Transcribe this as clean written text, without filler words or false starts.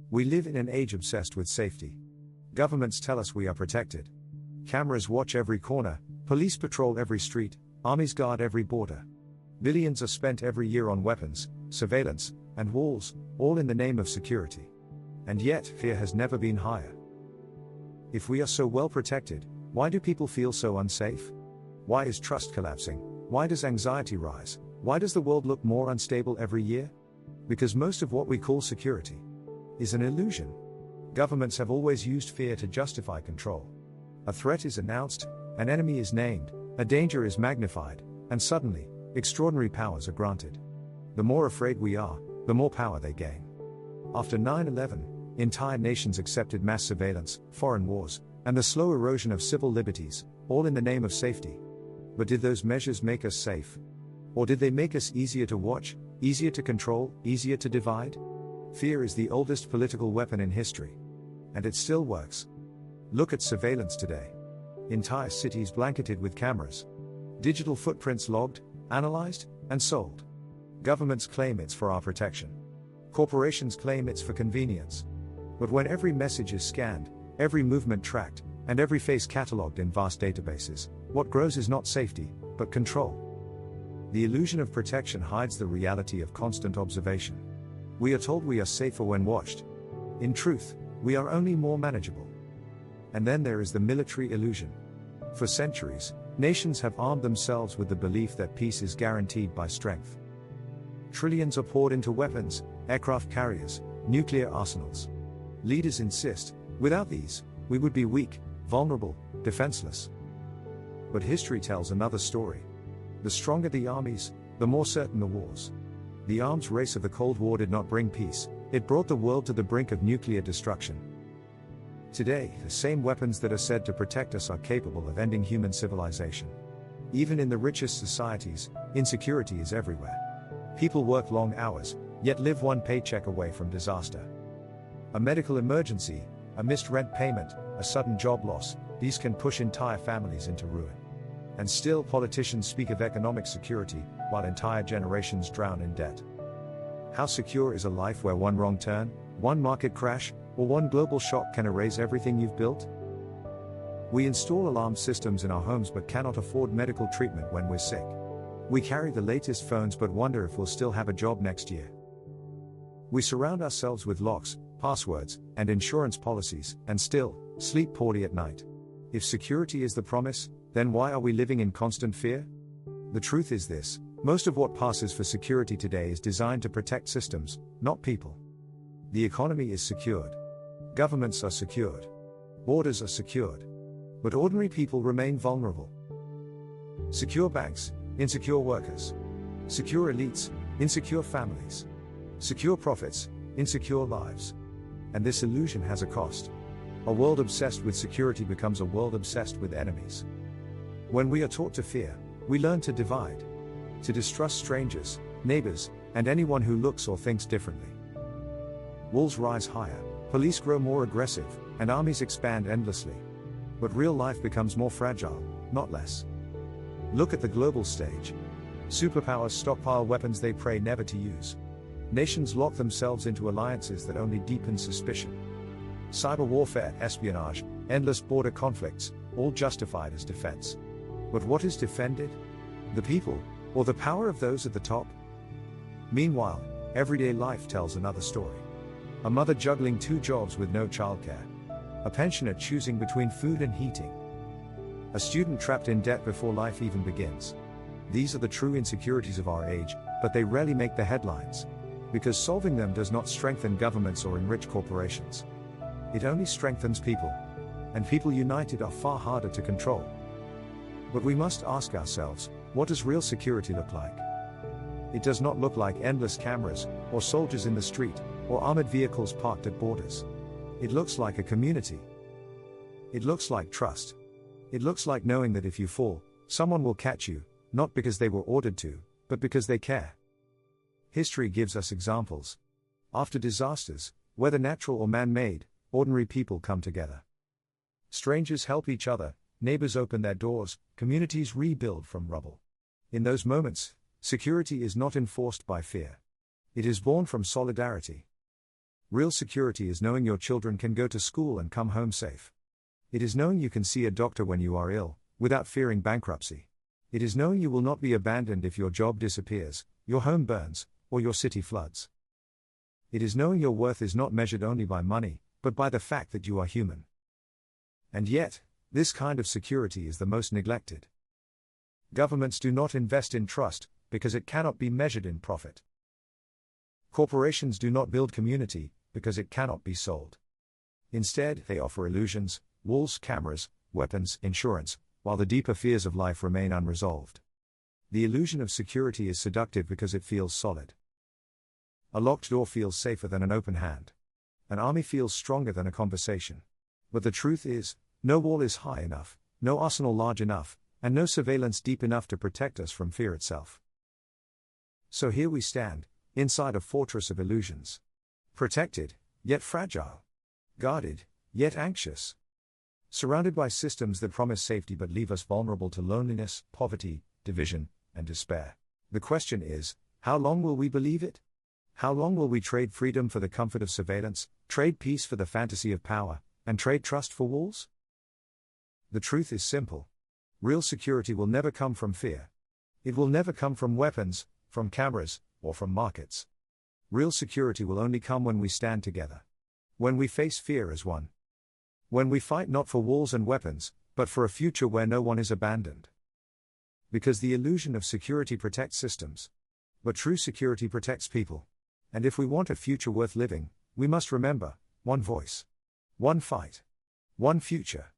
We live in an age obsessed with safety. Governments tell us we are protected. Cameras watch every corner, police patrol every street, armies guard every border. Billions are spent every year on weapons, surveillance, and walls, all in the name of security. And yet, fear has never been higher. If we are so well protected, why do people feel so unsafe? Why is trust collapsing? Why does anxiety rise? Why does the world look more unstable every year? Because most of what we call security is an illusion. Governments have always used fear to justify control. A threat is announced, an enemy is named, a danger is magnified, and suddenly, extraordinary powers are granted. The more afraid we are, the more power they gain. After 9/11, entire nations accepted mass surveillance, foreign wars, and the slow erosion of civil liberties, all in the name of safety. But did those measures make us safe? Or did they make us easier to watch, easier to control, easier to divide? Fear is the oldest political weapon in history. And it still works. Look at surveillance today. Entire cities blanketed with cameras. Digital footprints logged, analyzed, and sold. Governments claim it's for our protection. Corporations claim it's for convenience. But when every message is scanned, every movement tracked, and every face catalogued in vast databases, what grows is not safety, but control. The illusion of protection hides the reality of constant observation. We are told we are safer when watched. In truth, we are only more manageable. And then there is the military illusion. For centuries, nations have armed themselves with the belief that peace is guaranteed by strength. Trillions are poured into weapons, aircraft carriers, nuclear arsenals. Leaders insist, without these, we would be weak, vulnerable, defenseless. But history tells another story. The stronger the armies, the more certain the wars. The arms race of the Cold War did not bring peace, it brought the world to the brink of nuclear destruction. Today, the same weapons that are said to protect us are capable of ending human civilization. Even in the richest societies, insecurity is everywhere. People work long hours, yet live one paycheck away from disaster. A medical emergency, a missed rent payment, a sudden job loss, these can push entire families into ruin. And still politicians speak of economic security, while entire generations drown in debt. How secure is a life where one wrong turn, one market crash, or one global shock can erase everything you've built? We install alarm systems in our homes but cannot afford medical treatment when we're sick. We carry the latest phones but wonder if we'll still have a job next year. We surround ourselves with locks, passwords, and insurance policies, and still, sleep poorly at night. If security is the promise, then why are we living in constant fear? The truth is this: most of what passes for security today is designed to protect systems, not people. The economy is secured. Governments are secured. Borders are secured. But ordinary people remain vulnerable. Secure banks, insecure workers. Secure elites, insecure families. Secure profits, insecure lives. And this illusion has a cost. A world obsessed with security becomes a world obsessed with enemies. When we are taught to fear, we learn to divide. To distrust strangers, neighbors, and anyone who looks or thinks differently. Walls rise higher, police grow more aggressive, and armies expand endlessly. But real life becomes more fragile, not less. Look at the global stage. Superpowers stockpile weapons they pray never to use. Nations lock themselves into alliances that only deepen suspicion. Cyber warfare, espionage, endless border conflicts, all justified as defense. But what is defended? The people, or the power of those at the top? Meanwhile, everyday life tells another story. A mother juggling 2 jobs with no childcare. A pensioner choosing between food and heating. A student trapped in debt before life even begins. These are the true insecurities of our age, but they rarely make the headlines. Because solving them does not strengthen governments or enrich corporations. It only strengthens people. And people united are far harder to control. But we must ask ourselves, what does real security look like? It does not look like endless cameras, or soldiers in the street, or armored vehicles parked at borders. It looks like a community. It looks like trust. It looks like knowing that if you fall, someone will catch you, not because they were ordered to, but because they care. History gives us examples. After disasters, whether natural or man-made, ordinary people come together. Strangers help each other, neighbors open their doors, communities rebuild from rubble. In those moments, security is not enforced by fear. It is born from solidarity. Real security is knowing your children can go to school and come home safe. It is knowing you can see a doctor when you are ill, without fearing bankruptcy. It is knowing you will not be abandoned if your job disappears, your home burns, or your city floods. It is knowing your worth is not measured only by money, but by the fact that you are human. And yet, this kind of security is the most neglected. Governments do not invest in trust, because it cannot be measured in profit. Corporations do not build community, because it cannot be sold. Instead, they offer illusions, walls, cameras, weapons, insurance, while the deeper fears of life remain unresolved. The illusion of security is seductive because it feels solid. A locked door feels safer than an open hand. An army feels stronger than a conversation. But the truth is, no wall is high enough, no arsenal large enough, and no surveillance deep enough to protect us from fear itself. So here we stand, inside a fortress of illusions. Protected, yet fragile. Guarded, yet anxious. Surrounded by systems that promise safety but leave us vulnerable to loneliness, poverty, division, and despair. The question is, how long will we believe it? How long will we trade freedom for the comfort of surveillance, trade peace for the fantasy of power, and trade trust for walls? The truth is simple. Real security will never come from fear. It will never come from weapons, from cameras, or from markets. Real security will only come when we stand together. When we face fear as one. When we fight not for walls and weapons, but for a future where no one is abandoned. Because the illusion of security protects systems. But true security protects people. And if we want a future worth living, we must remember, one voice. One fight. One future.